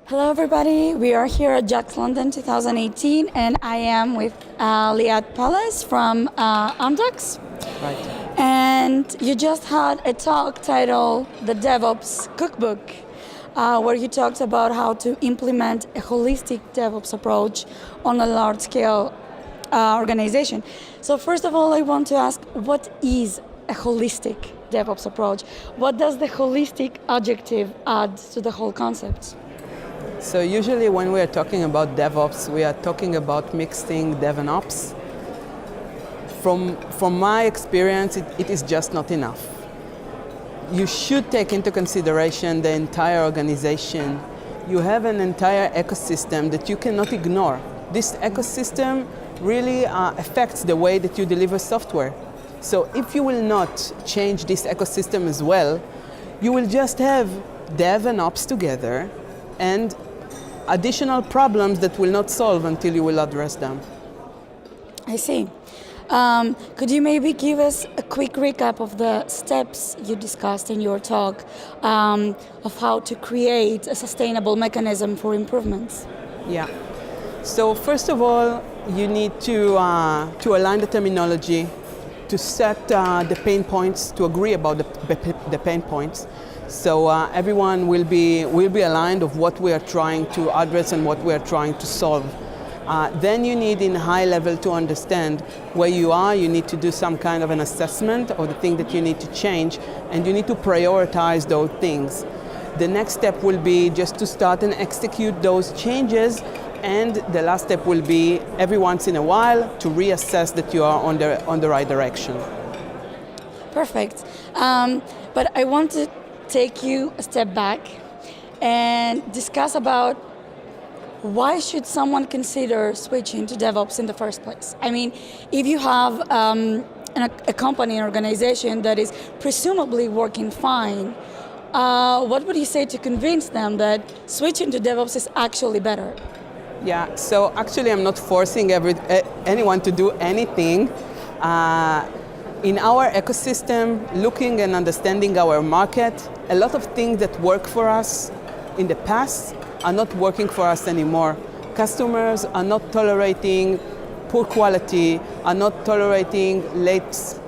Hello everybody, we are here at JAX London 2018 and I am with Liat Palace from Amdocs. Right. And you just had a talk titled The DevOps Cookbook, where you talked about how to implement a holistic DevOps approach on a large-scale organization. So first of all, I want to ask, what is a holistic DevOps approach? What does the holistic adjective add to the whole concept? So usually when we are talking about DevOps, we are talking about mixing Dev and Ops. From my experience, it is just not enough. You should take into consideration the entire organization. You have an entire ecosystem that you cannot ignore. This ecosystem really affects the way that you deliver software. So if you will not change this ecosystem as well, you will just have Dev and Ops together and additional problems that will not solve until you will address them. I see. Could you maybe give us a quick recap of the steps you discussed in your talk of how to create a sustainable mechanism for improvements? Yeah. So first of all, you need to align the terminology, to set the pain points, to agree about the pain points. So everyone will be aligned of what we are trying to address and what we are trying to solve. Then you need in high level to understand where you are. You need to do some kind of an assessment of the thing that you need to change, and you need to prioritize those things. The next step will be just to start and execute those changes, and the last step will be every once in a while to reassess that you are on the right direction. Perfect. But I want to take you a step back and discuss about why should someone consider switching to DevOps in the first place? I mean, if you have a company, an organization that is presumably working fine, what would you say to convince them that switching to DevOps is actually better? Yeah, so actually I'm not forcing anyone to do anything. In our ecosystem, looking and understanding our market, a lot of things that work for us in the past are not working for us anymore. Customers are not tolerating poor quality, are not tolerating late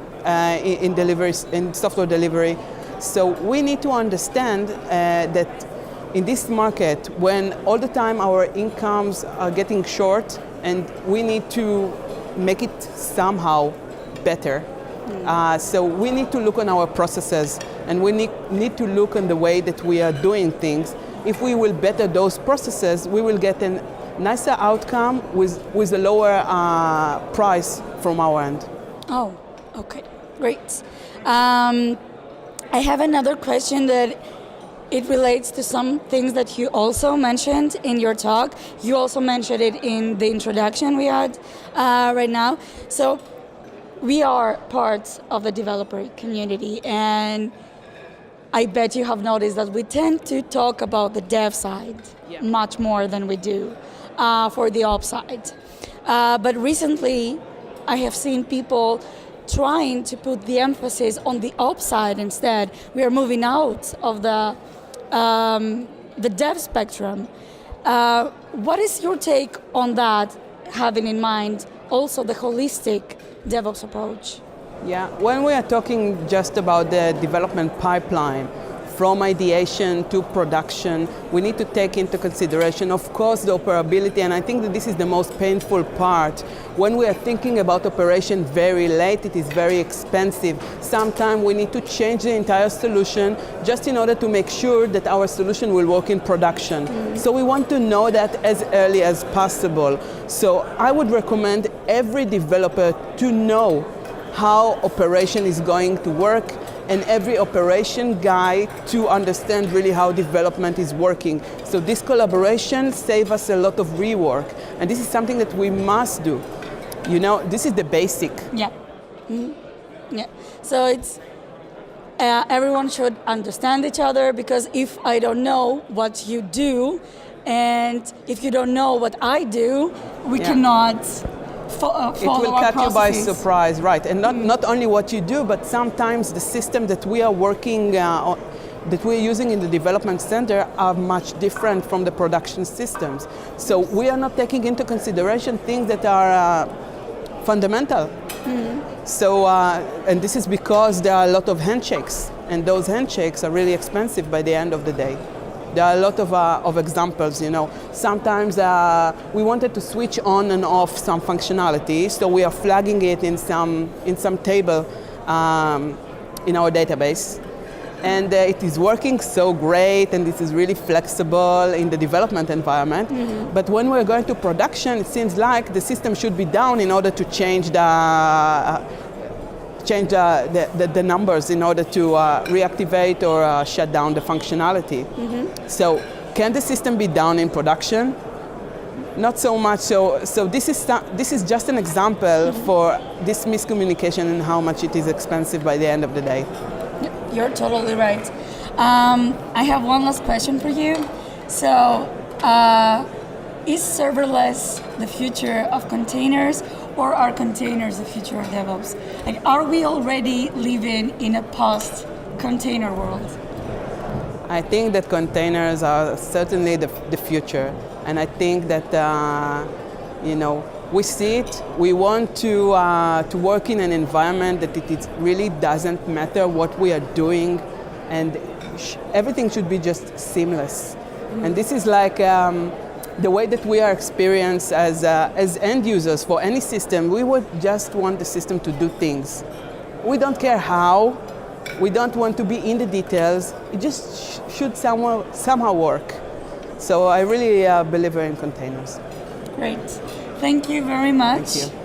in deliveries, in software delivery. So we need to understand that in this market, when all the time our incomes are getting short and we need to make it somehow better, so we need to look on our processes and we need to look on the way that we are doing things. If we will better those processes, we will get a nicer outcome with a lower price from our end. Oh, okay, great. I have another question that it relates to some things that you also mentioned in your talk. You also mentioned it in the introduction we had right now. So we are part of the developer community, and I bet you have noticed that we tend to talk about the dev side much more than we do for the ops side. But recently, I have seen people trying to put the emphasis on the ops side instead. We are moving out of the dev spectrum. What is your take on that, having in mind also the holistic DevOps approach? Yeah, when we are talking just about the development pipeline, from ideation to production, we need to take into consideration, of course, the operability, and I think that this is the most painful part. When we are thinking about operation very late, it is very expensive. Sometimes we need to change the entire solution just in order to make sure that our solution will work in production. So we want to know that as early as possible. So I would recommend every developer to know how operation is going to work, and every operation guy to understand really how development is working. So this collaboration saves us a lot of rework, and this is something that we must do. You know, this is the basic. Yeah. Yeah. So it's everyone should understand each other, because if I don't know what you do, and if you don't know what I do, we cannot follow it will our catch you by processes. surprise, right? And not only what you do, but sometimes the system that we are working that we're using in the development center are much different from the production systems. So we are not taking into consideration things that are fundamental. So, and this is because there are a lot of handshakes, and those handshakes are really expensive by the end of the day. There are a lot of examples, you know. Sometimes we wanted to switch on and off some functionality, so we are flagging it in some table in our database. And it is working so great, and this is really flexible in the development environment. But when we're going to production, it seems like the system should be down in order to change the numbers in order to reactivate or shut down the functionality. So can the system be down in production? Not so much. So this is just an example for this miscommunication and how much it is expensive by the end of the day. You're totally right. I have one last question for you. So, is serverless the future of containers, or are containers the future of DevOps? Like, are we already living in a post-container world? I think that containers are certainly the future, and I think that we see it. We want to work in an environment that it really doesn't matter what we are doing, and everything should be just seamless. And this is like the way that we are experienced as end users for any system. We would just want the system to do things. We don't care how. We don't want to be in the details. It just should somehow work. So I really believe in containers. Great. Thank you very much. Thank you.